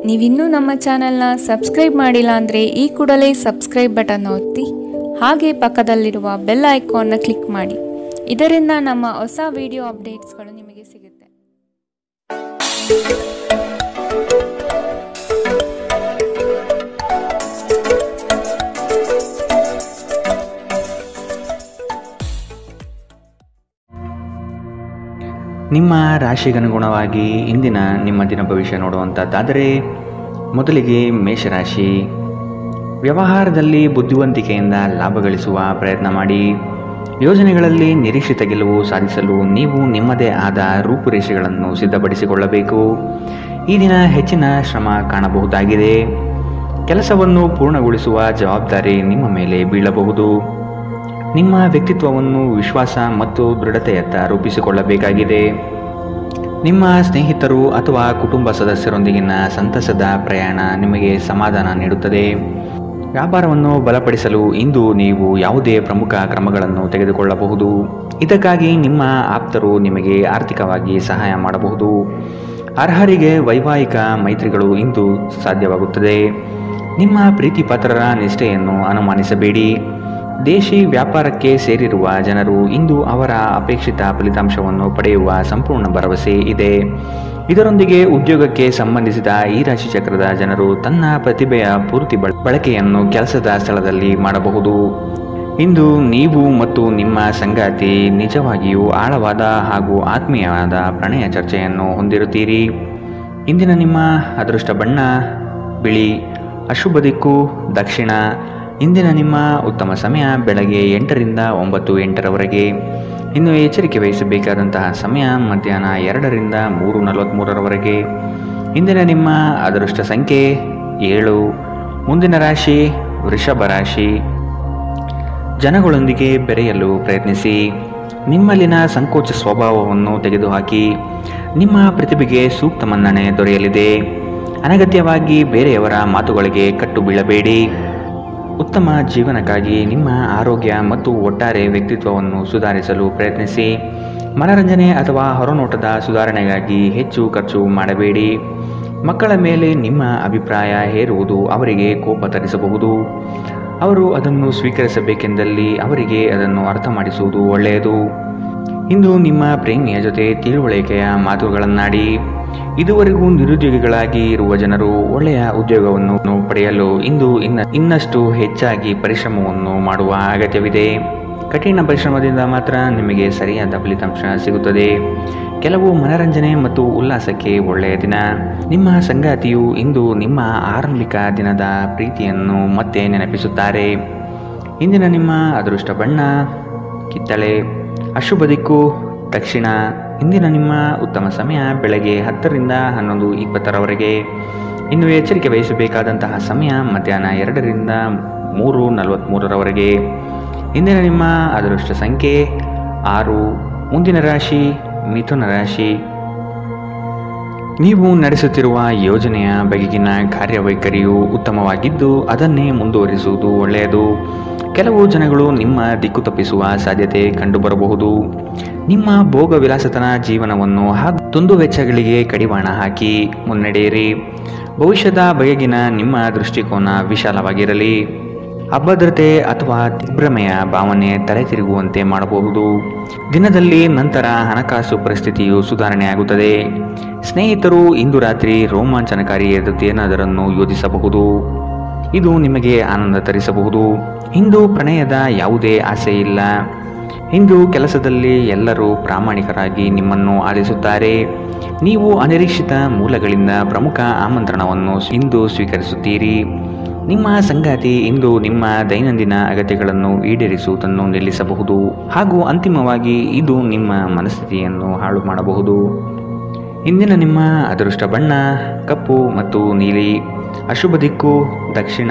ನೀವಿನ್ನೂ ನಮ್ಮ ಚಾನೆಲ್ನ ಸಬ್ಸ್ಕ್ರೈಬ್ ಮಾಡಿಲ್ಲ ಅಂದರೆ ಈ ಕೂಡಲೇ ಸಬ್ಸ್ಕ್ರೈಬ್ ಬಟನ್ ಒತ್ತಿ ಹಾಗೆ ಪಕ್ಕದಲ್ಲಿರುವ ಬೆಲ್ ಐಕಾನ್ನ ಕ್ಲಿಕ್ ಮಾಡಿ. ಇದರಿಂದ ನಮ್ಮ ಹೊಸ ವಿಡಿಯೋ ಅಪ್ಡೇಟ್ಸ್ಗಳು ನಿಮಗೆ ಸಿಗುತ್ತೆ. ನಿಮ್ಮ ರಾಶಿಗನುಗುಣವಾಗಿ ಇಂದಿನ ನಿಮ್ಮ ದಿನ ಭವಿಷ್ಯ ನೋಡುವಂಥದ್ದಾದರೆ ಮೊದಲಿಗೆ ಮೇಷರಾಶಿ. ವ್ಯವಹಾರದಲ್ಲಿ ಬುದ್ಧಿವಂತಿಕೆಯಿಂದ ಲಾಭ ಗಳಿಸುವ ಪ್ರಯತ್ನ ಮಾಡಿ. ಯೋಜನೆಗಳಲ್ಲಿ ನಿರೀಕ್ಷಿತ ಗೆಲುವು ಸಾಧಿಸಲು ನೀವು ನಿಮ್ಮದೇ ಆದ ರೂಪುರೇಷೆಗಳನ್ನು ಸಿದ್ಧಪಡಿಸಿಕೊಳ್ಳಬೇಕು. ಈ ದಿನ ಹೆಚ್ಚಿನ ಶ್ರಮ ಕಾಣಬಹುದಾಗಿದೆ. ಕೆಲಸವನ್ನು ಪೂರ್ಣಗೊಳಿಸುವ ಜವಾಬ್ದಾರಿ ನಿಮ್ಮ ಮೇಲೆ ಬೀಳಬಹುದು. ನಿಮ್ಮ ವ್ಯಕ್ತಿತ್ವವನ್ನು ವಿಶ್ವಾಸ ಮತ್ತು ದೃಢತೆಯತ್ತ ರೂಪಿಸಿಕೊಳ್ಳಬೇಕಾಗಿದೆ. ನಿಮ್ಮ ಸ್ನೇಹಿತರು ಅಥವಾ ಕುಟುಂಬ ಸದಸ್ಯರೊಂದಿಗಿನ ಸಂತಸದ ಪ್ರಯಾಣ ನಿಮಗೆ ಸಮಾಧಾನ ನೀಡುತ್ತದೆ. ವ್ಯಾಪಾರವನ್ನು ಬಲಪಡಿಸಲು ಇಂದು ನೀವು ಯಾವುದೇ ಪ್ರಮುಖ ಕ್ರಮಗಳನ್ನು ತೆಗೆದುಕೊಳ್ಳಬಹುದು. ಇದಕ್ಕಾಗಿ ನಿಮ್ಮ ಆಪ್ತರು ನಿಮಗೆ ಆರ್ಥಿಕವಾಗಿ ಸಹಾಯ ಮಾಡಬಹುದು. ಅರ್ಹರಿಗೆ ವೈವಾಹಿಕ ಮೈತ್ರಿಗಳು ಇಂದು ಸಾಧ್ಯವಾಗುತ್ತದೆ. ನಿಮ್ಮ ಪ್ರೀತಿ ಪಾತ್ರರ ನಿಷ್ಠೆಯನ್ನು ಅನುಮಾನಿಸಬೇಡಿ. ದೇಶಿ ವ್ಯಾಪಾರಕ್ಕೆ ಸೇರಿರುವ ಜನರು ಇಂದು ಅವರ ಅಪೇಕ್ಷಿತ ಫಲಿತಾಂಶವನ್ನು ಪಡೆಯುವ ಸಂಪೂರ್ಣ ಭರವಸೆ ಇದೆ. ಇದರೊಂದಿಗೆ ಉದ್ಯೋಗಕ್ಕೆ ಸಂಬಂಧಿಸಿದ ಈ ರಾಶಿ ಚಕ್ರದ ಜನರು ತನ್ನ ಪ್ರತಿಭೆಯ ಪೂರ್ತಿ ಬಳಕೆಯನ್ನು ಕೆಲಸದ ಸ್ಥಳದಲ್ಲಿ ಮಾಡಬಹುದು. ಇಂದು ನೀವು ಮತ್ತು ನಿಮ್ಮ ಸಂಗಾತಿ ನಿಜವಾಗಿಯೂ ಆಳವಾದ ಹಾಗೂ ಆತ್ಮೀಯವಾದ ಪ್ರಣಯ ಚರ್ಚೆಯನ್ನು ಹೊಂದಿರುತ್ತೀರಿ. ಇಂದಿನ ನಿಮ್ಮ ಅದೃಷ್ಟ ಬಣ್ಣ ಬಿಳಿ. ಅಶುಭ ದಿಕ್ಕು ದಕ್ಷಿಣ. ಇಂದಿನ ನಿಮ್ಮ ಉತ್ತಮ ಸಮಯ ಬೆಳಗ್ಗೆ 8ರಿಂದ 9:08ರವರೆಗೆ. ಇನ್ನು ಎಚ್ಚರಿಕೆ ವಹಿಸಬೇಕಾದಂತಹ ಸಮಯ ಮಧ್ಯಾಹ್ನ 2ರಿಂದ 3:43ರವರೆಗೆ. ಇಂದಿನ ನಿಮ್ಮ ಅದೃಷ್ಟ ಸಂಖ್ಯೆ 7. ಮುಂದಿನ ರಾಶಿ ವೃಷಭ ರಾಶಿ. ಜನಗಳೊಂದಿಗೆ ಬೆರೆಯಲು ಪ್ರಯತ್ನಿಸಿ. ನಿಮ್ಮಲ್ಲಿನ ಸಂಕೋಚ ಸ್ವಭಾವವನ್ನು ತೆಗೆದುಹಾಕಿ. ನಿಮ್ಮ ಪ್ರತಿಭೆಗೆ ಸೂಕ್ತ ಮನ್ನಣೆ ದೊರೆಯಲಿದೆ. ಅನಗತ್ಯವಾಗಿ ಬೇರೆಯವರ ಮಾತುಗಳಿಗೆ ಕಟ್ಟು ಬೀಳಬೇಡಿ. ಉತ್ತಮ ಜೀವನಕ್ಕಾಗಿ ನಿಮ್ಮ ಆರೋಗ್ಯ ಮತ್ತು ಒಟ್ಟಾರೆ ವ್ಯಕ್ತಿತ್ವವನ್ನು ಸುಧಾರಿಸಲು ಪ್ರಯತ್ನಿಸಿ. ಮನರಂಜನೆ ಅಥವಾ ಹೊರನೋಟದ ಸುಧಾರಣೆಗಾಗಿ ಹೆಚ್ಚು ಖರ್ಚು ಮಾಡಬೇಡಿ. ಮಕ್ಕಳ ಮೇಲೆ ನಿಮ್ಮ ಅಭಿಪ್ರಾಯ ಹೇರುವುದು ಅವರಿಗೆ ಕೋಪ ತರಿಸಬಹುದು. ಅವರು ಅದನ್ನು ಸ್ವೀಕರಿಸಬೇಕೆಂದಲ್ಲಿ ಅವರಿಗೆ ಅದನ್ನು ಅರ್ಥ ಮಾಡಿಸುವುದು ಒಳ್ಳೆಯದು. ಇಂದು ನಿಮ್ಮ ಪ್ರೇಮಿಯ ಜೊತೆ ತಿಳುವಳಿಕೆಯ ಮಾತುಗಳನ್ನಾಡಿ. ಇದುವರೆಗೂ ನಿರುದ್ಯೋಗಿಗಳಾಗಿ ಇರುವ ಜನರು ಒಳ್ಳೆಯ ಉದ್ಯೋಗವನ್ನು ಪಡೆಯಲು ಇಂದು ಇನ್ನಷ್ಟು ಹೆಚ್ಚಾಗಿ ಪರಿಶ್ರಮವನ್ನು ಮಾಡುವ ಅಗತ್ಯವಿದೆ. ಕಠಿಣ ಪರಿಶ್ರಮದಿಂದ ಮಾತ್ರ ನಿಮಗೆ ಸರಿಯಾದ ಫಲಿತಾಂಶ ಸಿಗುತ್ತದೆ. ಕೆಲವು ಮನರಂಜನೆ ಮತ್ತು ಉಲ್ಲಾಸಕ್ಕೆ ಒಳ್ಳೆಯ ದಿನ. ನಿಮ್ಮ ಸಂಗಾತಿಯು ಇಂದು ನಿಮ್ಮ ಆರಂಭಿಕ ದಿನದ ಪ್ರೀತಿಯನ್ನು ಮತ್ತೆ ನೆನಪಿಸುತ್ತಾರೆ. ಇಂದಿನ ನಿಮ್ಮ ಅದೃಷ್ಟ ಬಣ್ಣ ಕಿತ್ತಳೆ. ಅಶುಭ ದಿಕ್ಕು ದಕ್ಷಿಣ. ಇಂದಿನ ನಿಮ್ಮ ಉತ್ತಮ ಸಮಯ ಬೆಳಗ್ಗೆ 10ರಿಂದ 11:20ರವರೆಗೆ. ಇನ್ನು ಎಚ್ಚರಿಕೆ ವಹಿಸಬೇಕಾದಂತಹ ಸಮಯ ಮಧ್ಯಾಹ್ನ 2ರಿಂದ 3:43ರವರೆಗೆ. ಇಂದಿನ ನಿಮ್ಮ ಅದೃಷ್ಟ ಸಂಖ್ಯೆ 6. ಮುಂದಿನ ರಾಶಿ ಮಿಥುನ ರಾಶಿ. ನೀವು ನಡೆಸುತ್ತಿರುವ ಯೋಜನೆಯ ಬಗೆಗಿನ ಕಾರ್ಯವೈಖರಿಯು ಉತ್ತಮವಾಗಿದ್ದು ಅದನ್ನೇ ಮುಂದುವರಿಸುವುದು ಒಳ್ಳೆಯದು. ಕೆಲವು ಜನಗಳು ನಿಮ್ಮ ದಿಕ್ಕು ತಪ್ಪಿಸುವ ಸಾಧ್ಯತೆ ಕಂಡುಬರಬಹುದು. ನಿಮ್ಮ ಭೋಗ ವಿಲಾಸತನ ಜೀವನವನ್ನು ಹಾಗೂ ದುಂದುವೆಚ್ಚಗಳಿಗೆ ಕಡಿವಾಣ ಹಾಕಿ ಮುನ್ನಡೆಯಿರಿ. ಭವಿಷ್ಯದ ಬಗೆಗಿನ ನಿಮ್ಮ ದೃಷ್ಟಿಕೋನ ವಿಶಾಲವಾಗಿರಲಿ. ಅಭದ್ರತೆ ಅಥವಾ ದಿಗ್ಭ್ರಮೆಯ ಭಾವನೆ ತಲೆ ತಿರುಗುವಂತೆ ಮಾಡಬಹುದು. ದಿನದಲ್ಲಿ ನಂತರ ಹಣಕಾಸು ಪರಿಸ್ಥಿತಿಯು ಸುಧಾರಣೆಯಾಗುತ್ತದೆ. ಸ್ನೇಹಿತರು ಇಂದು ರಾತ್ರಿ ರೋಮಾಂಚನಕಾರಿ ಏನಾದರನ್ನು ಯೋಜಿಸಬಹುದು. ಇದು ನಿಮಗೆ ಆನಂದ ತರಿಸಬಹುದು. ಇಂದು ಪ್ರಣಯದ ಯಾವುದೇ ಆಸೆ ಇಲ್ಲ. ಇಂದು ಕೆಲಸದಲ್ಲಿ ಎಲ್ಲರೂ ಪ್ರಾಮಾಣಿಕರಾಗಿ ನಿಮ್ಮನ್ನು ಆಲಿಸುತ್ತಾರೆ. ನೀವು ಅನಿರೀಕ್ಷಿತ ಮೂಲಗಳಿಂದ ಪ್ರಮುಖ ಆಮಂತ್ರಣವನ್ನು ಇಂದು ಸ್ವೀಕರಿಸುತ್ತೀರಿ. ನಿಮ್ಮ ಸಂಗಾತಿ ಇಂದು ನಿಮ್ಮ ದೈನಂದಿನ ಅಗತ್ಯಗಳನ್ನು ಈಡೇರಿಸುವುದನ್ನು ನಿಲ್ಲಿಸಬಹುದು ಹಾಗೂ ಅಂತಿಮವಾಗಿ ಇದು ನಿಮ್ಮ ಮನಸ್ಥಿತಿಯನ್ನು ಹಾಳು ಮಾಡಬಹುದು. ಇಂದಿನ ನಿಮ್ಮ ಅದೃಷ್ಟ ಬಣ್ಣ ಕಪ್ಪು ಮತ್ತು ನೀಲಿ. ಅಶುಭ ದಿಕ್ಕು ದಕ್ಷಿಣ.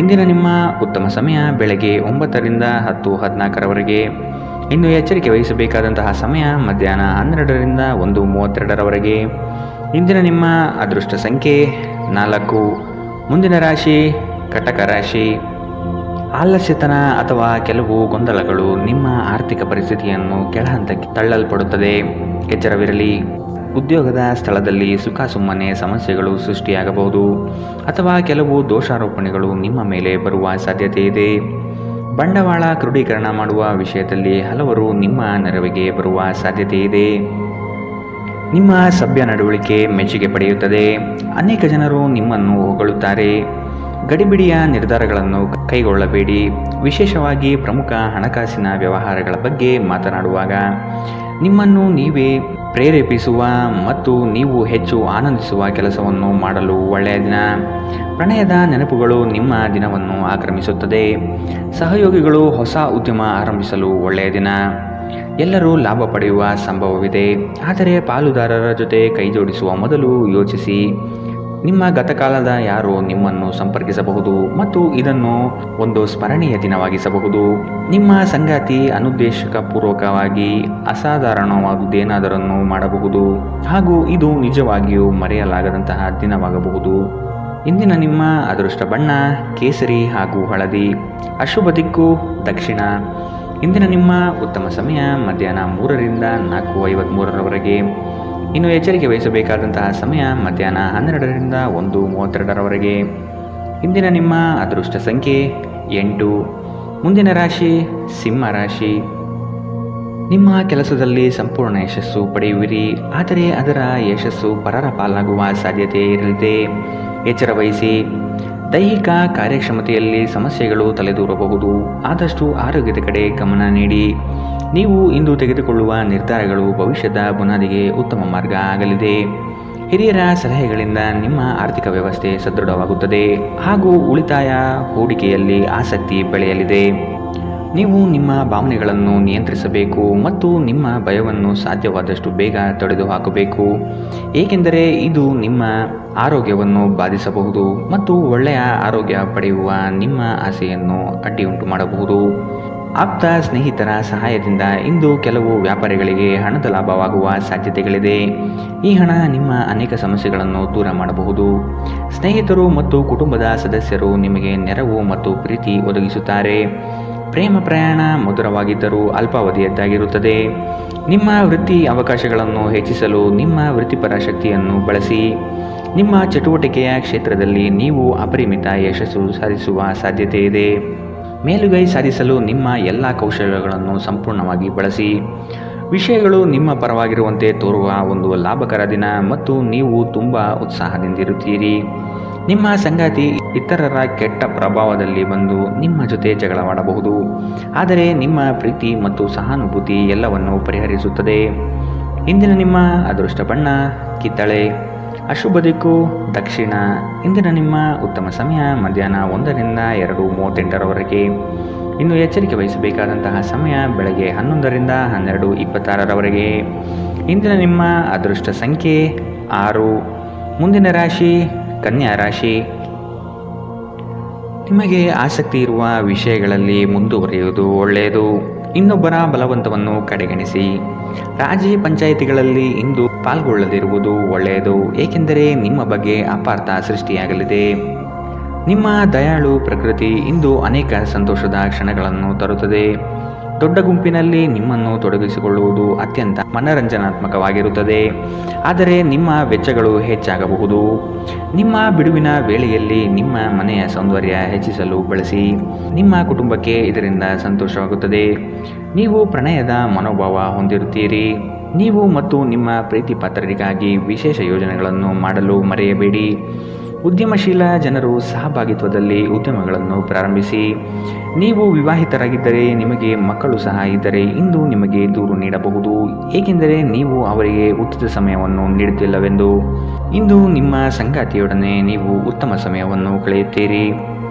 ಇಂದಿನ ನಿಮ್ಮ ಉತ್ತಮ ಸಮಯ ಬೆಳಗ್ಗೆ 9ರಿಂದ 10:14ರವರೆಗೆ. ಇನ್ನು ಎಚ್ಚರಿಕೆ ವಹಿಸಬೇಕಾದಂತಹ ಸಮಯ ಮಧ್ಯಾಹ್ನ 12ರಿಂದ 1:32ರವರೆಗೆ. ಇಂದಿನ ನಿಮ್ಮ ಅದೃಷ್ಟ ಸಂಖ್ಯೆ 4. ಮುಂದಿನ ರಾಶಿ ಕಟಕ ರಾಶಿ. ಆಲಸ್ಯತನ ಅಥವಾ ಕೆಲವು ಗೊಂದಲಗಳು ನಿಮ್ಮ ಆರ್ಥಿಕ ಪರಿಸ್ಥಿತಿಯನ್ನು ಕೆಳಹಂತಕ್ಕೆ ತಳ್ಳಲ್ಪಡುತ್ತದೆ. ಎಚ್ಚರವಿರಲಿ. ಉದ್ಯೋಗದ ಸ್ಥಳದಲ್ಲಿ ಸುಮ್ಮನೆ ಸಮಸ್ಯೆಗಳು ಸೃಷ್ಟಿಯಾಗಬಹುದು ಅಥವಾ ಕೆಲವು ದೋಷಾರೋಪಣೆಗಳು ನಿಮ್ಮ ಮೇಲೆ ಬರುವ ಸಾಧ್ಯತೆ ಇದೆ. ಬಂಡವಾಳ ಕ್ರೋಢೀಕರಣ ಮಾಡುವ ವಿಷಯದಲ್ಲಿ ಹಲವರು ನಿಮ್ಮ ನೆರವಿಗೆ ಬರುವ ಸಾಧ್ಯತೆ ಇದೆ. ನಿಮ್ಮ ಸಭ್ಯ ನಡವಳಿಕೆ ಮೆಚ್ಚುಗೆ ಪಡೆಯುತ್ತದೆ. ಅನೇಕ ಜನರು ನಿಮ್ಮನ್ನು ಹೊಗಳುತ್ತಾರೆ. ಗಡಿಬಿಡಿಯ ನಿರ್ಧಾರಗಳನ್ನು ಕೈಗೊಳ್ಳಬೇಡಿ. ವಿಶೇಷವಾಗಿ ಪ್ರಮುಖ ಹಣಕಾಸಿನ ವ್ಯವಹಾರಗಳ ಬಗ್ಗೆ ಮಾತನಾಡುವಾಗ ನಿಮ್ಮನ್ನು ನೀವೇ ಪ್ರೇರೇಪಿಸುವ ಮತ್ತು ನೀವು ಹೆಚ್ಚು ಆನಂದಿಸುವ ಕೆಲಸವನ್ನು ಮಾಡಲು ಒಳ್ಳೆಯ ದಿನ. ಪ್ರಣಯದ ನೆನಪುಗಳು ನಿಮ್ಮ ದಿನವನ್ನು ಆಕ್ರಮಿಸುತ್ತದೆ. ಸಹಯೋಗಿಗಳು ಹೊಸ ಉದ್ಯಮ ಆರಂಭಿಸಲು ಒಳ್ಳೆಯ ದಿನ. ಎಲ್ಲರೂ ಲಾಭ ಪಡೆಯುವ ಸಂಭವವಿದೆ, ಆದರೆ ಪಾಲುದಾರರ ಜೊತೆ ಕೈಜೋಡಿಸುವ ಮೊದಲು ಯೋಚಿಸಿ. ನಿಮ್ಮ ಗತಕಾಲದ ಯಾರೋ ನಿಮ್ಮನ್ನು ಸಂಪರ್ಕಿಸಬಹುದು ಮತ್ತು ಇದನ್ನು ಒಂದು ಸ್ಮರಣೀಯ ದಿನವಾಗಿಸಬಹುದು. ನಿಮ್ಮ ಸಂಗಾತಿ ಅನುದ್ದೇಶಪೂರ್ವಕವಾಗಿ ಅಸಾಧಾರಣವಾದುದೇನಾದರನ್ನು ಮಾಡಬಹುದು ಹಾಗೂ ಇದು ನಿಜವಾಗಿಯೂ ಮರೆಯಲಾಗದಂತಹ ದಿನವಾಗಬಹುದು. ಇಂದಿನ ನಿಮ್ಮ ಅದೃಷ್ಟ ಬಣ್ಣ ಕೇಸರಿ ಹಾಗೂ ಹಳದಿ. ಅಶುಭ ದಿಕ್ಕು ದಕ್ಷಿಣ. ಇಂದಿನ ನಿಮ್ಮ ಉತ್ತಮ ಸಮಯ ಮಧ್ಯಾಹ್ನ 3ರಿಂದ 4:53ರವರೆಗೆ. ಇನ್ನು ಎಚ್ಚರಿಕೆ ವಹಿಸಬೇಕಾದಂತಹ ಸಮಯ ಮಧ್ಯಾಹ್ನ 12ರಿಂದ 1:32ರವರೆಗೆ. ಇಂದಿನ ನಿಮ್ಮ ಅದೃಷ್ಟ ಸಂಖ್ಯೆ 8. ಮುಂದಿನ ರಾಶಿ ಸಿಂಹ ರಾಶಿ. ನಿಮ್ಮ ಕೆಲಸದಲ್ಲಿ ಸಂಪೂರ್ಣ ಯಶಸ್ಸು ಪಡೆಯುವಿರಿ, ಆದರೆ ಅದರ ಯಶಸ್ಸು ಪರರ ಪಾಲಾಗುವ ಸಾಧ್ಯತೆ ಇರಲಿದೆ. ಎಚ್ಚರ ವಹಿಸಿ. ದೈಹಿಕ ಕಾರ್ಯಕ್ಷಮತೆಯಲ್ಲಿ ಸಮಸ್ಯೆಗಳು ತಲೆದೂರಬಹುದು. ಆದಷ್ಟು ಆರೋಗ್ಯದ ಕಡೆ ಗಮನ ನೀಡಿ. ನೀವು ಇಂದು ತೆಗೆದುಕೊಳ್ಳುವ ನಿರ್ಧಾರಗಳು ಭವಿಷ್ಯದ ಬುನಾದಿಗೆ ಉತ್ತಮ ಮಾರ್ಗ ಆಗಲಿದೆ. ಹಿರಿಯರ ಸಲಹೆಗಳಿಂದ ನಿಮ್ಮ ಆರ್ಥಿಕ ವ್ಯವಸ್ಥೆ ಸದೃಢವಾಗುತ್ತದೆ ಹಾಗೂ ಉಳಿತಾಯ ಹೂಡಿಕೆಯಲ್ಲಿ ಆಸಕ್ತಿ ಬೆಳೆಯಲಿದೆ. ನೀವು ನಿಮ್ಮ ಭಾವನೆಗಳನ್ನು ನಿಯಂತ್ರಿಸಬೇಕು ಮತ್ತು ನಿಮ್ಮ ಭಯವನ್ನು ಸಾಧ್ಯವಾದಷ್ಟು ಬೇಗ ತೊಡೆದುಹಾಕಬೇಕು, ಏಕೆಂದರೆ ಇದು ನಿಮ್ಮ ಆರೋಗ್ಯವನ್ನು ಬಾಧಿಸಬಹುದು ಮತ್ತು ಒಳ್ಳೆಯ ಆರೋಗ್ಯ ಪಡೆಯುವ ನಿಮ್ಮ ಆಸೆಯನ್ನು ಅಡ್ಡಿಯುಂಟು ಮಾಡಬಹುದು. ಆಪ್ತ ಸ್ನೇಹಿತರ ಸಹಾಯದಿಂದ ಇಂದು ಕೆಲವು ವ್ಯಾಪಾರಿಗಳಿಗೆ ಹಣದ ಲಾಭವಾಗುವ ಸಾಧ್ಯತೆಗಳಿದೆ. ಈ ಹಣ ನಿಮ್ಮ ಅನೇಕ ಸಮಸ್ಯೆಗಳನ್ನು ದೂರ ಮಾಡಬಹುದು. ಸ್ನೇಹಿತರು ಮತ್ತು ಕುಟುಂಬದ ಸದಸ್ಯರು ನಿಮಗೆ ನೆರವು ಮತ್ತು ಪ್ರೀತಿ ಒದಗಿಸುತ್ತಾರೆ. ಪ್ರೇಮ ಪ್ರಯಾಣ ಮಧುರವಾಗಿದ್ದರೂ ಅಲ್ಪಾವಧಿಯದ್ದಾಗಿರುತ್ತದೆ. ನಿಮ್ಮ ವೃತ್ತಿ ಅವಕಾಶಗಳನ್ನು ಹೆಚ್ಚಿಸಲು ನಿಮ್ಮ ವೃತ್ತಿಪರ ಶಕ್ತಿಯನ್ನು ಬಳಸಿ. ನಿಮ್ಮ ಚಟುವಟಿಕೆಯ ಕ್ಷೇತ್ರದಲ್ಲಿ ನೀವು ಅಪರಿಮಿತ ಯಶಸ್ಸು ಸಾಧಿಸುವ ಸಾಧ್ಯತೆ ಇದೆ. ಮೇಲುಗೈ ಸಾಧಿಸಲು ನಿಮ್ಮ ಎಲ್ಲ ಕೌಶಲ್ಯಗಳನ್ನು ಸಂಪೂರ್ಣವಾಗಿ ಬಳಸಿ. ವಿಷಯಗಳು ನಿಮ್ಮ ಪರವಾಗಿರುವಂತೆ ತೋರುವ ಒಂದು ಲಾಭಕರ ದಿನ ಮತ್ತು ನೀವು ತುಂಬ ಉತ್ಸಾಹದಿಂದಿರುತ್ತೀರಿ. ನಿಮ್ಮ ಸಂಗಾತಿ ಇತರರ ಕೆಟ್ಟ ಪ್ರಭಾವದಲ್ಲಿ ಬಂದು ನಿಮ್ಮ ಜೊತೆ ಜಗಳವಾಡಬಹುದು, ಆದರೆ ನಿಮ್ಮ ಪ್ರೀತಿ ಮತ್ತು ಸಹಾನುಭೂತಿ ಎಲ್ಲವನ್ನು ಪರಿಹರಿಸುತ್ತದೆ. ಇಂದಿನ ನಿಮ್ಮ ಅದೃಷ್ಟ ಬಣ್ಣ ಕಿತ್ತಳೆ. ಅಶುಭ ದಿಕ್ಕು ದಕ್ಷಿಣ. ಇಂದಿನ ನಿಮ್ಮ ಉತ್ತಮ ಸಮಯ ಮಧ್ಯಾಹ್ನ 1ರಿಂದ 2:38ರವರೆಗೆ. ಇನ್ನು ಎಚ್ಚರಿಕೆ ವಹಿಸಬೇಕಾದಂತಹ ಸಮಯ ಬೆಳಗ್ಗೆ 11ರಿಂದ 12:26ರವರೆಗೆ. ಇಂದಿನ ನಿಮ್ಮ ಅದೃಷ್ಟ ಸಂಖ್ಯೆ 6. ಮುಂದಿನ ರಾಶಿ ಕನ್ಯಾ ರಾಶಿ. ನಿಮಗೆ ಆಸಕ್ತಿ ಇರುವ ವಿಷಯಗಳಲ್ಲಿ ಮುಂದುವರಿಯುವುದು ಒಳ್ಳೆಯದು. ಇನ್ನೊಬ್ಬರ ಬಲವಂತವನ್ನು ಕಡೆಗಣಿಸಿ. ರಾಜಿ ಪಂಚಾಯಿತಿಗಳಲ್ಲಿ ಇಂದು ಪಾಲ್ಗೊಳ್ಳದಿರುವುದು ಒಳ್ಳೆಯದು, ಏಕೆಂದರೆ ನಿಮ್ಮ ಬಗ್ಗೆ ಅಪಾರ್ಥ ಸೃಷ್ಟಿಯಾಗಲಿದೆ. ನಿಮ್ಮ ದಯಾಳು ಪ್ರಕೃತಿ ಇಂದು ಅನೇಕ ಸಂತೋಷದ ಕ್ಷಣಗಳನ್ನು ತರುತ್ತದೆ. ದೊಡ್ಡ ಗುಂಪಿನಲ್ಲಿ ನಿಮ್ಮನ್ನು ತೊಡಗಿಸಿಕೊಳ್ಳುವುದು ಅತ್ಯಂತ ಮನರಂಜನಾತ್ಮಕವಾಗಿರುತ್ತದೆ, ಆದರೆ ನಿಮ್ಮ ವೆಚ್ಚಗಳು ಹೆಚ್ಚಾಗಬಹುದು. ನಿಮ್ಮ ಬಿಡುವಿನ ವೇಳೆಯಲ್ಲಿ ನಿಮ್ಮ ಮನೆಯ ಸೌಂದರ್ಯ ಹೆಚ್ಚಿಸಲು ಬಳಸಿ. ನಿಮ್ಮ ಕುಟುಂಬಕ್ಕೆ ಇದರಿಂದ ಸಂತೋಷವಾಗುತ್ತದೆ. ನೀವು ಪ್ರಣಯದ ಮನೋಭಾವ ಹೊಂದಿರುತ್ತೀರಿ. ನೀವು ಮತ್ತು ನಿಮ್ಮ ಪ್ರೀತಿ ಪಾತ್ರರಿಗಾಗಿ ವಿಶೇಷ ಯೋಜನೆಗಳನ್ನು ಮಾಡಲು ಮರೆಯಬೇಡಿ. ಉದ್ಯಮಶೀಲ ಜನರು ಸಹಭಾಗಿತ್ವದಲ್ಲಿ ಉದ್ಯಮಗಳನ್ನು ಪ್ರಾರಂಭಿಸಿ. ನೀವು ವಿವಾಹಿತರಾಗಿದ್ದರೆ ನಿಮಗೆ ಮಕ್ಕಳು ಸಹ ಇದ್ದರೆ ಇಂದು ನಿಮಗೆ ದೂರು ನೀಡಬಹುದು, ಏಕೆಂದರೆ ನೀವು ಅವರಿಗೆ ಉಚಿತ ಸಮಯವನ್ನು ನೀಡುತ್ತಿಲ್ಲವೆಂದು. ಇಂದು ನಿಮ್ಮ ಸಂಗಾತಿಯೊಡನೆ ನೀವು ಉತ್ತಮ ಸಮಯವನ್ನು ಕಳೆಯುತ್ತೀರಿ.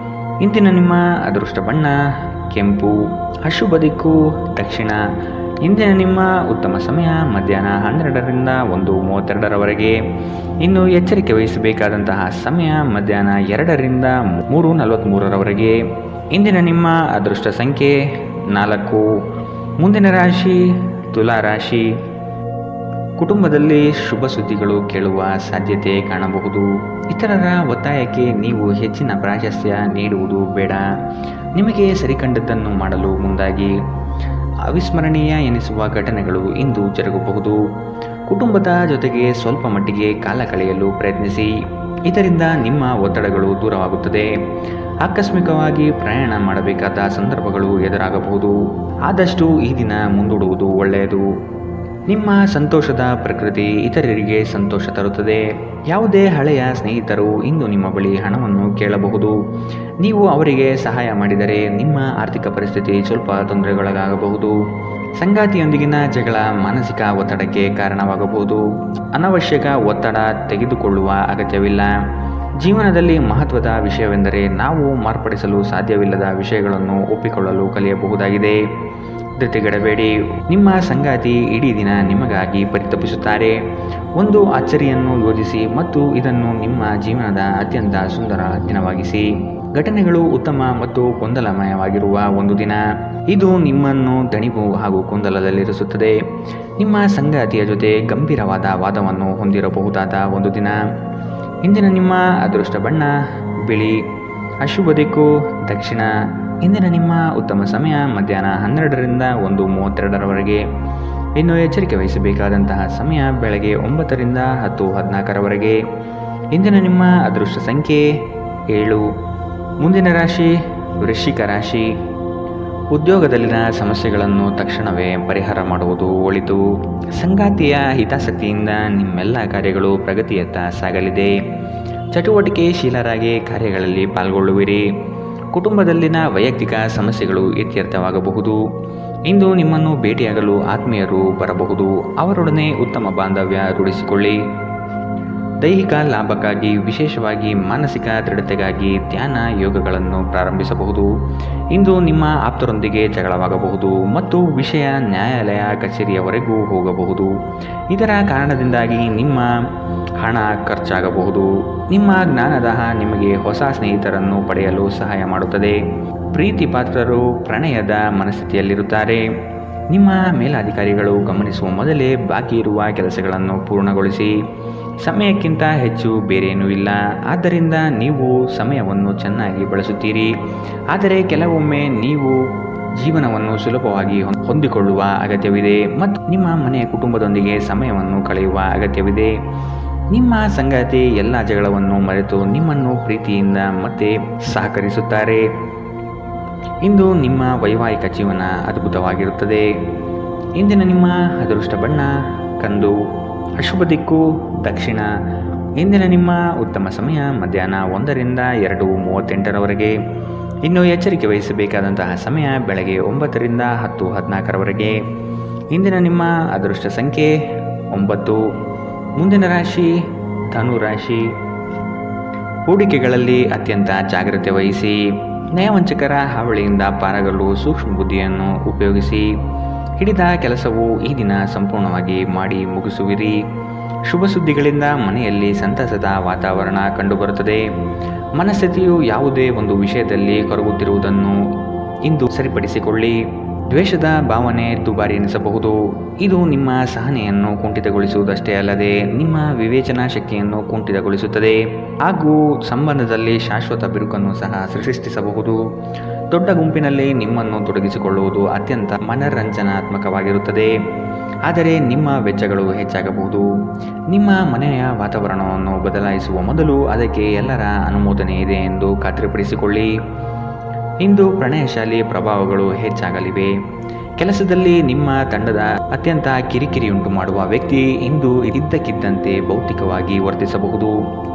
ಇಂದಿನ ನಿಮ್ಮ ಅದೃಷ್ಟ ಬಣ್ಣ ಕೆಂಪು. ಅಶುಭ ದಿಕ್ಕು ದಕ್ಷಿಣ. ಇಂದಿನ ನಿಮ್ಮ ಉತ್ತಮ ಸಮಯ ಮಧ್ಯಾಹ್ನ 12ರಿಂದ 1:32ರವರೆಗೆ. ಇನ್ನು ಎಚ್ಚರಿಕೆ ವಹಿಸಬೇಕಾದಂತಹ ಸಮಯ ಮಧ್ಯಾಹ್ನ 2ರಿಂದ 3:43ರವರೆಗೆ. ಇಂದಿನ ನಿಮ್ಮ ಅದೃಷ್ಟ ಸಂಖ್ಯೆ 4. ಮುಂದಿನ ರಾಶಿ ತುಲಾ ರಾಶಿ. ಕುಟುಂಬದಲ್ಲಿ ಶುಭ ಸುದ್ದಿಗಳು ಕೇಳುವ ಸಾಧ್ಯತೆ ಕಾಣಬಹುದು. ಇತರರ ಒತ್ತಾಯಕ್ಕೆ ನೀವು ಹೆಚ್ಚಿನ ಪ್ರಾಶಸ್ತ್ಯ ನೀಡುವುದು ಬೇಡ. ನಿಮಗೆ ಸರಿಕಂಡದ್ದನ್ನು ಮಾಡಲು ಮುಂದಾಗಿ. ಅವಿಸ್ಮರಣೀಯ ಎನಿಸುವ ಘಟನೆಗಳು ಇಂದು ಜರುಗಬಹುದು. ಕುಟುಂಬದ ಜೊತೆಗೆ ಸ್ವಲ್ಪ ಮಟ್ಟಿಗೆ ಕಾಲ ಕಳೆಯಲು ಪ್ರಯತ್ನಿಸಿ. ಇದರಿಂದ ನಿಮ್ಮ ಒತ್ತಡಗಳು ದೂರವಾಗುತ್ತದೆ. ಆಕಸ್ಮಿಕವಾಗಿ ಪ್ರಯಾಣ ಮಾಡಬೇಕಾದ ಸಂದರ್ಭಗಳು ಎದುರಾಗಬಹುದು. ಆದಷ್ಟು ಈ ದಿನ ಮುಂದೂಡುವುದು ಒಳ್ಳೆಯದು. ನಿಮ್ಮ ಸಂತೋಷದ ಪ್ರಕೃತಿ ಇತರರಿಗೆ ಸಂತೋಷ ತರುತ್ತದೆ. ಯಾವುದೇ ಹಳೆಯ ಸ್ನೇಹಿತರು ಇಂದು ನಿಮ್ಮ ಬಳಿ ಹಣವನ್ನು ಕೇಳಬಹುದು. ನೀವು ಅವರಿಗೆ ಸಹಾಯ ಮಾಡಿದರೆ ನಿಮ್ಮ ಆರ್ಥಿಕ ಪರಿಸ್ಥಿತಿ ಸ್ವಲ್ಪ ತೊಂದರೆಗೊಳಗಾಗಬಹುದು. ಸಂಗಾತಿಯೊಂದಿಗಿನ ಜಗಳ ಮಾನಸಿಕ ಒತ್ತಡಕ್ಕೆ ಕಾರಣವಾಗಬಹುದು. ಅನವಶ್ಯಕ ಒತ್ತಡ ತೆಗೆದುಕೊಳ್ಳುವ ಅಗತ್ಯವಿಲ್ಲ. ಜೀವನದಲ್ಲಿ ಮಹತ್ವದ ವಿಷಯವೆಂದರೆ ನಾವು ಮಾರ್ಪಡಿಸಲು ಸಾಧ್ಯವಿಲ್ಲದ ವಿಷಯಗಳನ್ನು ಒಪ್ಪಿಕೊಳ್ಳಲು ಕಲಿಯಬಹುದಾಗಿದೆ. ಧೃತಿಗೆಡಬೇಡಿ. ನಿಮ್ಮ ಸಂಗಾತಿ ಇಡೀ ದಿನ ನಿಮಗಾಗಿ ಪರಿತಪಿಸುತ್ತಾರೆ. ಒಂದು ಅಚ್ಚರಿಯನ್ನು ಯೋಜಿಸಿ ಮತ್ತು ಇದನ್ನು ನಿಮ್ಮ ಜೀವನದ ಅತ್ಯಂತ ಸುಂದರ ದಿನವಾಗಿಸಿ. ಘಟನೆಗಳು ಉತ್ತಮ ಮತ್ತು ಗೊಂದಲಮಯವಾಗಿರುವ ಒಂದು ದಿನ. ಇದು ನಿಮ್ಮನ್ನು ದಣಿವು ಹಾಗೂ ಗೊಂದಲದಲ್ಲಿರಿಸುತ್ತದೆ. ನಿಮ್ಮ ಸಂಗಾತಿಯ ಜೊತೆ ಗಂಭೀರವಾದ ವಾದವನ್ನು ಹೊಂದಿರಬಹುದಾದ ಒಂದು ದಿನ. ಇಂದಿನ ನಿಮ್ಮ ಅದೃಷ್ಟ ಬಣ್ಣ ಬಿಳಿ. ಅಶುಭ ದಿಕ್ಕು ದಕ್ಷಿಣ. ಇಂದಿನ ನಿಮ್ಮ ಉತ್ತಮ ಸಮಯ ಮಧ್ಯಾಹ್ನ 12ರಿಂದ 1:32ರವರೆಗೆ. ಇನ್ನು ಎಚ್ಚರಿಕೆ ವಹಿಸಬೇಕಾದಂತಹ ಸಮಯ ಬೆಳಗ್ಗೆ 9ರಿಂದ 10:14ರವರೆಗೆ. ಇಂದಿನ ನಿಮ್ಮ ಅದೃಷ್ಟ ಸಂಖ್ಯೆ 7. ಮುಂದಿನ ರಾಶಿ ವೃಶ್ಚಿಕ ರಾಶಿ. ಉದ್ಯೋಗದಲ್ಲಿನ ಸಮಸ್ಯೆಗಳನ್ನು ತಕ್ಷಣವೇ ಪರಿಹಾರ ಮಾಡುವುದು ಒಳಿತು. ಸಂಗಾತಿಯ ಹಿತಾಸಕ್ತಿಯಿಂದ ನಿಮ್ಮೆಲ್ಲ ಕಾರ್ಯಗಳು ಪ್ರಗತಿಯತ್ತ ಸಾಗಲಿದೆ. ಚಟುವಟಿಕೆಶೀಲರಾಗಿ ಕಾರ್ಯಗಳಲ್ಲಿ ಪಾಲ್ಗೊಳ್ಳುವಿರಿ. ಕುಟುಂಬದಲ್ಲಿನ ವೈಯಕ್ತಿಕ ಸಮಸ್ಯೆಗಳು ಇತ್ಯರ್ಥವಾಗಬಹುದು. ಇಂದು ನಿಮ್ಮನ್ನು ಭೇಟಿಯಾಗಲು ಆತ್ಮೀಯರು ಬರಬಹುದು. ಅವರೊಡನೆ ಉತ್ತಮ ಬಾಂಧವ್ಯ ರೂಢಿಸಿಕೊಳ್ಳಿ. ದೈಹಿಕ ಲಾಭಕ್ಕಾಗಿ ವಿಶೇಷವಾಗಿ ಮಾನಸಿಕ ದೃಢತೆಗಾಗಿ ಧ್ಯಾನ ಯೋಗಗಳನ್ನು ಪ್ರಾರಂಭಿಸಬಹುದು. ಇಂದು ನಿಮ್ಮ ಆಪ್ತರೊಂದಿಗೆ ಜಗಳವಾಗಬಹುದು ಮತ್ತು ವಿಷಯ ನ್ಯಾಯಾಲಯ ಕಚೇರಿಯವರೆಗೂ ಹೋಗಬಹುದು. ಇದರ ಕಾರಣದಿಂದಾಗಿ ನಿಮ್ಮ ಹಣ ಖರ್ಚಾಗಬಹುದು. ನಿಮ್ಮ ಜ್ಞಾನದಾಹ ನಿಮಗೆ ಹೊಸ ಸ್ನೇಹಿತರನ್ನು ಪಡೆಯಲು ಸಹಾಯ ಮಾಡುತ್ತದೆ. ಪ್ರೀತಿ ಪಾತ್ರರು ಪ್ರಣಯದ ಮನಸ್ಥಿತಿಯಲ್ಲಿರುತ್ತಾರೆ. ನಿಮ್ಮ ಮೇಲಾಧಿಕಾರಿಗಳು ಗಮನಿಸುವ ಮೊದಲೇ ಬಾಕಿ ಇರುವ ಕೆಲಸಗಳನ್ನು ಪೂರ್ಣಗೊಳಿಸಿ. ಸಮಯಕ್ಕಿಂತ ಹೆಚ್ಚು ಬೇರೇನೂ ಇಲ್ಲ. ಆದ್ದರಿಂದ ನೀವು ಸಮಯವನ್ನು ಚೆನ್ನಾಗಿ ಬಳಸುತ್ತೀರಿ. ಆದರೆ ಕೆಲವೊಮ್ಮೆ ನೀವು ಜೀವನವನ್ನು ಸುಲಭವಾಗಿ ಹೊಂದಿಕೊಳ್ಳುವ ಅಗತ್ಯವಿದೆ ಮತ್ತು ನಿಮ್ಮ ಮನೆಯ ಕುಟುಂಬದೊಂದಿಗೆ ಸಮಯವನ್ನು ಕಳೆಯುವ ಅಗತ್ಯವಿದೆ. ನಿಮ್ಮ ಸಂಗಾತಿ ಎಲ್ಲ ಜಗಳವನ್ನು ಮರೆತು ನಿಮ್ಮನ್ನು ಪ್ರೀತಿಯಿಂದ ಮತ್ತೆ ಸಹಕರಿಸುತ್ತಾರೆ. ಇಂದು ನಿಮ್ಮ ವೈವಾಹಿಕ ಜೀವನ ಅದ್ಭುತವಾಗಿರುತ್ತದೆ. ಇಂದಿನ ನಿಮ್ಮ ಅದೃಷ್ಟ ಬಣ್ಣ ಕಂದು. ಅಶುಭ ದಿಕ್ಕು ದಕ್ಷಿಣ. ಇಂದಿನ ನಿಮ್ಮ ಉತ್ತಮ ಸಮಯ ಮಧ್ಯಾಹ್ನ 1ರಿಂದ 2:38ರವರೆಗೆ. ಇನ್ನು ಎಚ್ಚರಿಕೆ ವಹಿಸಬೇಕಾದಂತಹ ಸಮಯ ಬೆಳಗ್ಗೆ 9ರಿಂದ 10:14ರವರೆಗೆ. ಇಂದಿನ ನಿಮ್ಮ ಅದೃಷ್ಟ ಸಂಖ್ಯೆ 9. ಮುಂದಿನ ರಾಶಿ ಧನು ರಾಶಿ. ಹೂಡಿಕೆಗಳಲ್ಲಿ ಅತ್ಯಂತ ಜಾಗ್ರತೆ ವಹಿಸಿ. ನಯವಂಚಕರ ಹಾವಳಿಯಿಂದ ಪಾರಾಗಲು ಸೂಕ್ಷ್ಮ ಬುದ್ಧಿಯನ್ನು ಉಪಯೋಗಿಸಿ. ಹಿಡಿದ ಕೆಲಸವು ಈ ದಿನ ಸಂಪೂರ್ಣವಾಗಿ ಮಾಡಿ ಮುಗಿಸುವಿರಿ. ಶುಭ ಸುದ್ದಿಗಳಿಂದ ಮನೆಯಲ್ಲಿ ಸಂತಸದ ವಾತಾವರಣ ಕಂಡುಬರುತ್ತದೆ. ಮನಸ್ಥಿತಿಯು ಯಾವುದೇ ಒಂದು ವಿಷಯದಲ್ಲಿ ಕೊರಗುತ್ತಿರುವುದನ್ನು ಇಂದು ಸರಿಪಡಿಸಿಕೊಳ್ಳಿ. ದ್ವೇಷದ ಭಾವನೆ ದುಬಾರಿ ಎನಿಸಬಹುದು. ಇದು ನಿಮ್ಮ ಸಹನೆಯನ್ನು ಕುಂಠಿತಗೊಳಿಸುವುದಷ್ಟೇ ಅಲ್ಲದೆ ನಿಮ್ಮ ವಿವೇಚನಾ ಶಕ್ತಿಯನ್ನು ಕುಂಠಿತಗೊಳಿಸುತ್ತದೆ ಹಾಗೂ ಸಂಬಂಧದಲ್ಲಿ ಶಾಶ್ವತ ಬಿರುಕನ್ನು ಸಹ ಸೃಷ್ಟಿಸಬಹುದು. ದೊಡ್ಡ ಗುಂಪಿನಲ್ಲಿ ನಿಮ್ಮನ್ನು ತೊಡಗಿಸಿಕೊಳ್ಳುವುದು ಅತ್ಯಂತ ಮನರಂಜನಾತ್ಮಕವಾಗಿರುತ್ತದೆ. ಆದರೆ ನಿಮ್ಮ ವೆಚ್ಚಗಳು ಹೆಚ್ಚಾಗಬಹುದು. ನಿಮ್ಮ ಮನೆಯ ವಾತಾವರಣವನ್ನು ಬದಲಾಯಿಸುವ ಮೊದಲು ಅದಕ್ಕೆ ಎಲ್ಲರ ಅನುಮೋದನೆ ಇದೆ ಎಂದು ಖಾತ್ರಿಪಡಿಸಿಕೊಳ್ಳಿ. ಇಂದು ಪ್ರಣಯಶಾಲಿ ಪ್ರಭಾವಗಳು ಹೆಚ್ಚಾಗಲಿವೆ. ಕೆಲಸದಲ್ಲಿ ನಿಮ್ಮ ತಂಡದ ಅತ್ಯಂತ ಕಿರಿಕಿರಿಯುಂಟು ಮಾಡುವ ವ್ಯಕ್ತಿ ಇಂದು ಇದ್ದಕ್ಕಿದ್ದಂತೆ ಭೌತಿಕವಾಗಿ ವರ್ತಿಸಬಹುದು.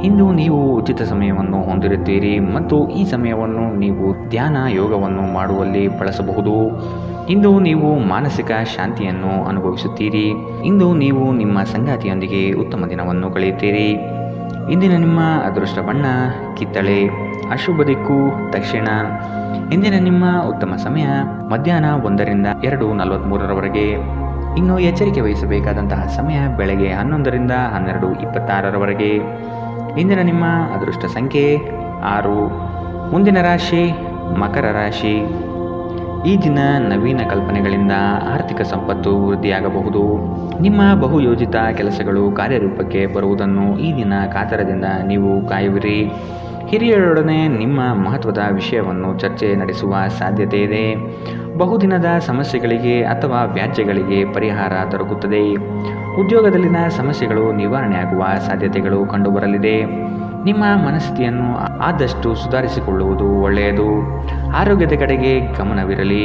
ಇಂದು ನೀವು ಉಚಿತ ಸಮಯವನ್ನು ಹೊಂದಿರುತ್ತೀರಿ ಮತ್ತು ಈ ಸಮಯವನ್ನು ನೀವು ಧ್ಯಾನ ಯೋಗವನ್ನು ಮಾಡುವಲ್ಲಿ ಬಳಸಬಹುದು. ಇಂದು ನೀವು ಮಾನಸಿಕ ಶಾಂತಿಯನ್ನು ಅನುಭವಿಸುತ್ತೀರಿ. ಇಂದು ನೀವು ನಿಮ್ಮ ಸಂಗಾತಿಯೊಂದಿಗೆ ಉತ್ತಮ ದಿನವನ್ನು ಕಳೆಯುತ್ತೀರಿ. ಇಂದಿನ ನಿಮ್ಮ ಅದೃಷ್ಟ ಬಣ್ಣ ಕಿತ್ತಳೆ. ಅಶುಭ ದಿಕ್ಕು ದಕ್ಷಿಣ. ಇಂದಿನ ನಿಮ್ಮ ಉತ್ತಮ ಸಮಯ ಮಧ್ಯಾಹ್ನ 1ರಿಂದ 2:43ರವರೆಗೆ. ಇನ್ನು ಎಚ್ಚರಿಕೆ ವಹಿಸಬೇಕಾದಂತಹ ಸಮಯ ಬೆಳಗ್ಗೆ 11ರಿಂದ 12:26ರವರೆಗೆ. ಇಂದಿನ ನಿಮ್ಮ ಅದೃಷ್ಟ ಸಂಖ್ಯೆ 6. ಮುಂದಿನ ರಾಶಿ ಮಕರ ರಾಶಿ. ಈ ದಿನ ನವೀನ ಕಲ್ಪನೆಗಳಿಂದ ಆರ್ಥಿಕ ಸಂಪತ್ತು ವೃದ್ಧಿಯಾಗಬಹುದು. ನಿಮ್ಮ ಬಹುಯೋಜಿತ ಕೆಲಸಗಳು ಕಾರ್ಯರೂಪಕ್ಕೆ ಬರುವುದನ್ನು ಈ ದಿನ ಕಾತರದಿಂದ ನೀವು ಕಾಯುವಿರಿ. ಹಿರಿಯರೊಡನೆ ನಿಮ್ಮ ಮಹತ್ವದ ವಿಷಯವನ್ನು ಚರ್ಚೆ ನಡೆಸುವ ಸಾಧ್ಯತೆ ಇದೆ. ಬಹುದಿನದ ಸಮಸ್ಯೆಗಳಿಗೆ ಅಥವಾ ವ್ಯಾಜ್ಯಗಳಿಗೆ ಪರಿಹಾರ ದೊರಕುತ್ತದೆ. ಉದ್ಯೋಗದಲ್ಲಿನ ಸಮಸ್ಯೆಗಳು ನಿವಾರಣೆಯಾಗುವ ಸಾಧ್ಯತೆಗಳು ಕಂಡುಬರಲಿದೆ. ನಿಮ್ಮ ಮನಸ್ಥಿತಿಯನ್ನು ಆದಷ್ಟು ಸುಧಾರಿಸಿಕೊಳ್ಳುವುದು ಒಳ್ಳೆಯದು. ಆರೋಗ್ಯದ ಕಡೆಗೆ ಗಮನವಿರಲಿ.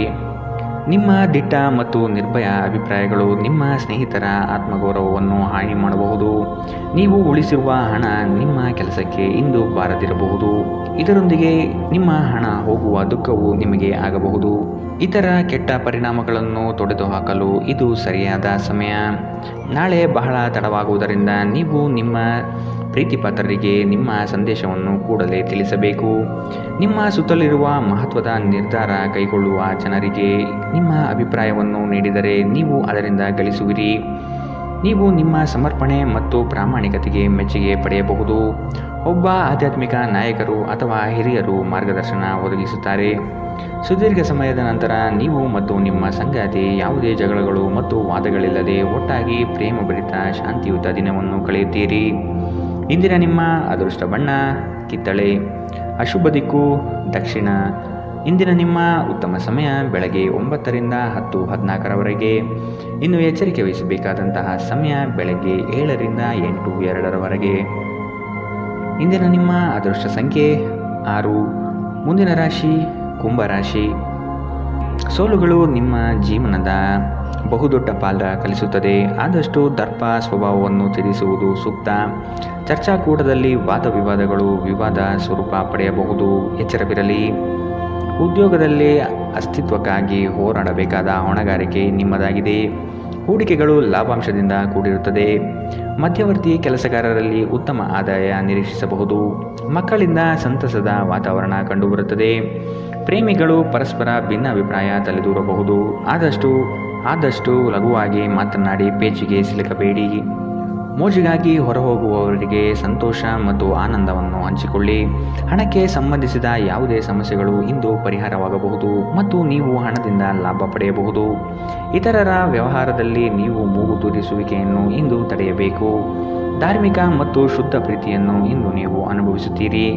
ನಿಮ್ಮ ದಿಟ್ಟ ಮತ್ತು ನಿರ್ಭಯ ಅಭಿಪ್ರಾಯಗಳು ನಿಮ್ಮ ಸ್ನೇಹಿತರ ಆತ್ಮಗೌರವವನ್ನು ಹಾನಿ ಮಾಡಬಹುದು. ನೀವು ಉಳಿಸಿರುವ ಹಣ ನಿಮ್ಮ ಕೆಲಸಕ್ಕೆ ಇಂದು ಬಾರದಿರಬಹುದು. ಇದರೊಂದಿಗೆ ನಿಮ್ಮ ಹಣ ಹೋಗುವ ದುಃಖವು ನಿಮಗೆ ಆಗಬಹುದು. ಇತರ ಕೆಟ್ಟ ಪರಿಣಾಮಗಳನ್ನು ತೊಡೆದುಹಾಕಲು ಇದು ಸರಿಯಾದ ಸಮಯ. ನಾಳೆ ಬಹಳ ತಡವಾಗುವುದರಿಂದ ನೀವು ನಿಮ್ಮ ಪ್ರೀತಿಪಾತ್ರರಿಗೆ ನಿಮ್ಮ ಸಂದೇಶವನ್ನು ಕೂಡಲೇ ತಿಳಿಸಬೇಕು. ನಿಮ್ಮ ಸುತ್ತಲಿರುವ ಮಹತ್ವದ ನಿರ್ಧಾರ ಕೈಗೊಳ್ಳುವ ಜನರಿಗೆ ನಿಮ್ಮ ಅಭಿಪ್ರಾಯವನ್ನು ನೀಡಿದರೆ ನೀವು ಅದರಿಂದ ಗಳಿಸುವಿರಿ. ನೀವು ನಿಮ್ಮ ಸಮರ್ಪಣೆ ಮತ್ತು ಪ್ರಾಮಾಣಿಕತೆಗೆ ಮೆಚ್ಚುಗೆ ಪಡೆಯಬಹುದು. ಒಬ್ಬ ಆಧ್ಯಾತ್ಮಿಕ ನಾಯಕರು ಅಥವಾ ಹಿರಿಯರು ಮಾರ್ಗದರ್ಶನ ಒದಗಿಸುತ್ತಾರೆ. ಸುದೀರ್ಘ ಸಮಯದ ನಂತರ ನೀವು ಮತ್ತು ನಿಮ್ಮ ಸಂಗಾತಿ ಯಾವುದೇ ಜಗಳಗಳು ಮತ್ತು ವಾದಗಳಿಲ್ಲದೆ ಒಟ್ಟಾಗಿ ಪ್ರೇಮಭರಿತ ಶಾಂತಿಯುತ ದಿನವನ್ನು ಕಳೆಯುತ್ತೀರಿ. ಇಂದಿನ ನಿಮ್ಮ ಅದೃಷ್ಟ ಬಣ್ಣ ಕಿತ್ತಳೆ. ಅಶುಭ ದಿಕ್ಕು ದಕ್ಷಿಣ. ಇಂದಿನ ನಿಮ್ಮ ಉತ್ತಮ ಸಮಯ ಬೆಳಗ್ಗೆ 9 ರಿಂದ 10:14 ಇನ್ನು ಎಚ್ಚರಿಕೆ ವಹಿಸಬೇಕಾದಂತಹ ಸಮಯ ಬೆಳಗ್ಗೆ 7 ರಿಂದ 8:02 ಇಂದಿನ ನಿಮ್ಮ ಅದೃಷ್ಟ ಸಂಖ್ಯೆ 6. ಮುಂದಿನ ರಾಶಿ ಕುಂಭರಾಶಿ. ಸೋಲುಗಳು ನಿಮ್ಮ ಜೀವನದ ಬಹುದೊಡ್ಡ ಪಾಲ ಕಲಿಸುತ್ತದೆ. ಆದಷ್ಟು ದರ್ಪ ಸ್ವಭಾವವನ್ನು ತ್ಯಜಿಸುವುದು ಸೂಕ್ತ. ಚರ್ಚಾಕೂಟದಲ್ಲಿ ವಾದ ವಿವಾದಗಳು ವಿವಾದ ಸ್ವರೂಪ ಪಡೆಯಬಹುದು. ಎಚ್ಚರವಿರಲಿ. ಉದ್ಯೋಗದಲ್ಲಿ ಅಸ್ತಿತ್ವಕ್ಕಾಗಿ ಹೋರಾಡಬೇಕಾದ ಹೊಣೆಗಾರಿಕೆ ನಿಮ್ಮದಾಗಿದೆ. ಹೂಡಿಕೆಗಳು ಲಾಭಾಂಶದಿಂದ ಕೂಡಿರುತ್ತದೆ. ಮಧ್ಯವರ್ತಿ ಕೆಲಸಗಾರರಲ್ಲಿ ಉತ್ತಮ ಆದಾಯ ನಿರೀಕ್ಷಿಸಬಹುದು. ಮಕ್ಕಳಿಂದ ಸಂತಸದ ವಾತಾವರಣ ಕಂಡುಬರುತ್ತದೆ. ಪ್ರೇಮಿಗಳು ಪರಸ್ಪರ ಭಿನ್ನಾಭಿಪ್ರಾಯ ತಲೆದೂರಬಹುದು. ಆದಷ್ಟು ಲಘುವಾಗಿ ಮಾತನಾಡಿ ಪೇಚಿಗೆ ಸಿಲುಕಬೇಡಿ. ಮೋಜಿಗಾಗಿ ಹೊರಹೋಗುವವರಿಗೆ ಸಂತೋಷ ಮತ್ತು ಆನಂದವನ್ನು ಹಂಚಿಕೊಳ್ಳಿ. ಹಣಕ್ಕೆ ಸಂಬಂಧಿಸಿದ ಯಾವುದೇ ಸಮಸ್ಯೆಗಳು ಇಂದು ಪರಿಹಾರವಾಗಬಹುದು ಮತ್ತು ನೀವು ಹಣದಿಂದ ಲಾಭ ಪಡೆಯಬಹುದು. ಇತರರ ವ್ಯವಹಾರದಲ್ಲಿ ನೀವು ಮೂಗು ತೂರಿಸುವಿಕೆಯನ್ನು ಇಂದು ತಡೆಯಬೇಕು. ಧಾರ್ಮಿಕ ಮತ್ತು ಶುದ್ಧ ಪ್ರೀತಿಯನ್ನು ಇಂದು ನೀವು ಅನುಭವಿಸುತ್ತೀರಿ.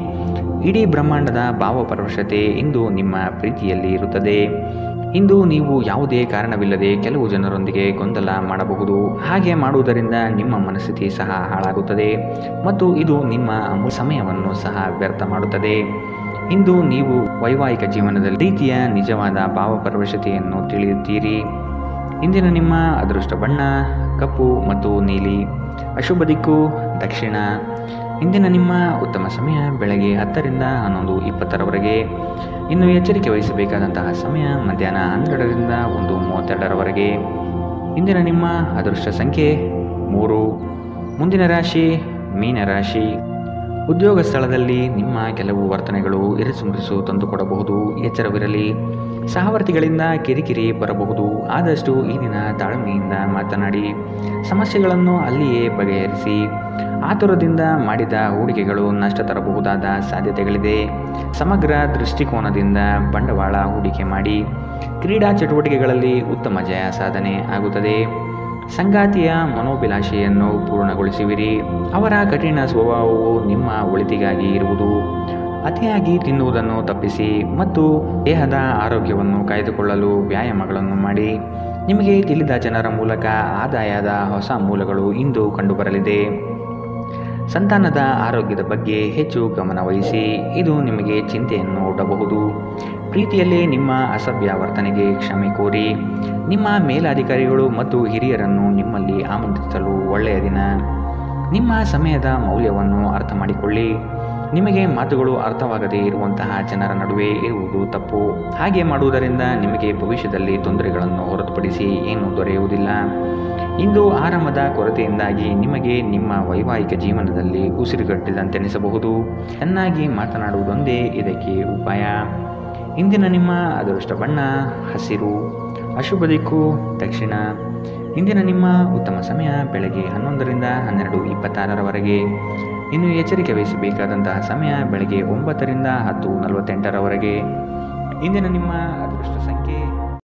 ಇಡೀ ಬ್ರಹ್ಮಾಂಡದ ಭಾವಪರವಶತೆ ಇಂದು ನಿಮ್ಮ ಪ್ರೀತಿಯಲ್ಲಿ ಇರುತ್ತದೆ. ಇಂದು ನೀವು ಯಾವುದೇ ಕಾರಣವಿಲ್ಲದೆ ಕೆಲವು ಜನರೊಂದಿಗೆ ಗೊಂದಲ ಮಾಡಬಹುದು. ಹಾಗೆ ಮಾಡುವುದರಿಂದ ನಿಮ್ಮ ಮನಸ್ಥಿತಿ ಸಹ ಹಾಳಾಗುತ್ತದೆ ಮತ್ತು ಇದು ನಿಮ್ಮ ಅಮೂಲ್ಯ ಸಮಯವನ್ನು ಸಹ ವ್ಯರ್ಥ ಮಾಡುತ್ತದೆ. ಇಂದು ನೀವು ವೈವಾಹಿಕ ಜೀವನದಲ್ಲಿ ರೀತಿಯ ನಿಜವಾದ ಭಾವಪರವಶತೆಯನ್ನು ತಿಳಿಯುತ್ತೀರಿ. ಇಂದಿನ ನಿಮ್ಮ ಅದೃಷ್ಟ ಬಣ್ಣ ಕಪ್ಪು ಮತ್ತು ನೀಲಿ. ಅಶುಭ ದಿಕ್ಕು ದಕ್ಷಿಣ. ಇಂದಿನ ನಿಮ್ಮ ಉತ್ತಮ ಸಮಯ ಬೆಳಗ್ಗೆ 10 ರಿಂದ 11:20 ಇನ್ನು ಎಚ್ಚರಿಕೆ ವಹಿಸಬೇಕಾದಂತಹ ಸಮಯ ಮಧ್ಯಾಹ್ನ 12 ರಿಂದ 1:32 ಇಂದಿನ ನಿಮ್ಮ ಅದೃಷ್ಟ ಸಂಖ್ಯೆ 3. ಮುಂದಿನ ರಾಶಿ ಮೀನರಾಶಿ. ಉದ್ಯೋಗ ಸ್ಥಳದಲ್ಲಿ ನಿಮ್ಮ ಕೆಲವು ವರ್ತನೆಗಳು ಇರಿಸುಮುರಿಸು ತಂದುಕೊಡಬಹುದು. ಎಚ್ಚರವಿರಲಿ. ಸಹವರ್ತಿಗಳಿಂದ ಕಿರಿಕಿರಿ ಬರಬಹುದು. ಆದಷ್ಟು ಈ ದಿನ ತಾಳ್ಮೆಯಿಂದ ಮಾತನಾಡಿ ಸಮಸ್ಯೆಗಳನ್ನು ಅಲ್ಲಿಯೇ ಬಗೆಹರಿಸಿ. ಆತುರದಿಂದ ಮಾಡಿದ ಹೂಡಿಕೆಗಳು ನಷ್ಟ ತರಬಹುದಾದ ಸಾಧ್ಯತೆಗಳಿದೆ. ಸಮಗ್ರ ದೃಷ್ಟಿಕೋನದಿಂದ ಬಂಡವಾಳ ಹೂಡಿಕೆ ಮಾಡಿ. ಕ್ರೀಡಾ ಚಟುವಟಿಕೆಗಳಲ್ಲಿ ಉತ್ತಮ ಜಯ ಸಾಧನೆ ಆಗುತ್ತದೆ. ಸಂಗಾತಿಯ ಮನೋಭಿಲಾಷೆಯನ್ನು ಪೂರ್ಣಗೊಳಿಸುವಿರಿ. ಅವರ ಕಠಿಣ ಸ್ವಭಾವವು ನಿಮ್ಮ ಒಳಿತಿಗಾಗಿ ಇರುವುದು. ಅತಿಯಾಗಿ ತಿನ್ನುವುದನ್ನು ತಪ್ಪಿಸಿ ಮತ್ತು ದೇಹದ ಆರೋಗ್ಯವನ್ನು ಕಾಯ್ದುಕೊಳ್ಳಲು ವ್ಯಾಯಾಮಗಳನ್ನು ಮಾಡಿ. ನಿಮಗೆ ತಿಳಿದ ಜನರ ಮೂಲಕ ಆದಾಯದ ಹೊಸ ಮೂಲಗಳು ಇಂದು ಕಂಡುಬರಲಿದೆ. ಸಂತಾನದ ಆರೋಗ್ಯದ ಬಗ್ಗೆ ಹೆಚ್ಚು ಗಮನ ವಹಿಸಿ. ಇದು ನಿಮಗೆ ಚಿಂತೆಯನ್ನು ಒಡ್ಡಬಹುದು. ಪ್ರೀತಿಯಲ್ಲಿ ನಿಮ್ಮ ಅಸಭ್ಯ ವರ್ತನೆಗೆ ಕ್ಷಮೆ ಕೋರಿ. ನಿಮ್ಮ ಮೇಲಾಧಿಕಾರಿಗಳು ಮತ್ತು ಹಿರಿಯರನ್ನು ನಿಮ್ಮಲ್ಲಿ ಆಮಂತ್ರಿಸಲು ಒಳ್ಳೆಯ ದಿನ. ನಿಮ್ಮ ಸಮಯದ ಮೌಲ್ಯವನ್ನು ಅರ್ಥ ಮಾಡಿಕೊಳ್ಳಿ. ನಿಮಗೆ ಮಾತುಗಳು ಅರ್ಥವಾಗದೇ ಇರುವಂತಹ ಜನರ ನಡುವೆ ಇರುವುದು ತಪ್ಪು. ಹಾಗೆ ಮಾಡುವುದರಿಂದ ನಿಮಗೆ ಭವಿಷ್ಯದಲ್ಲಿ ತೊಂದರೆಗಳನ್ನು ಹೊರತುಪಡಿಸಿ ಏನೂ ದೊರೆಯುವುದಿಲ್ಲ. ಇಂದು ಆರಾಮದ ಕೊರತೆಯಿಂದಾಗಿ ನಿಮಗೆ ನಿಮ್ಮ ವೈವಾಹಿಕ ಜೀವನದಲ್ಲಿ ಉಸಿರುಗಟ್ಟಿದಂತೆನಿಸಬಹುದು. ಚೆನ್ನಾಗಿ ಮಾತನಾಡುವುದೊಂದೇ ಇದಕ್ಕೆ ಉಪಾಯ. ಇಂದಿನ ನಿಮ್ಮ ಅದೃಷ್ಟ ಬಣ್ಣ ಹಸಿರು. ಅಶುಭ ದಿಕ್ಕು ದಕ್ಷಿಣ. ಇಂದಿನ ನಿಮ್ಮ ಉತ್ತಮ ಸಮಯ ಬೆಳಗ್ಗೆ 11 ರಿಂದ 12:26 ಇನ್ನು ಎಚ್ಚರಿಕೆ ವಹಿಸಬೇಕಾದಂತಹ ಸಮಯ ಬೆಳಗ್ಗೆ 9 ರಿಂದ 10:48 ಇಂದಿನ ನಿಮ್ಮ ಅದೃಷ್ಟ ಸಂಖ್ಯೆ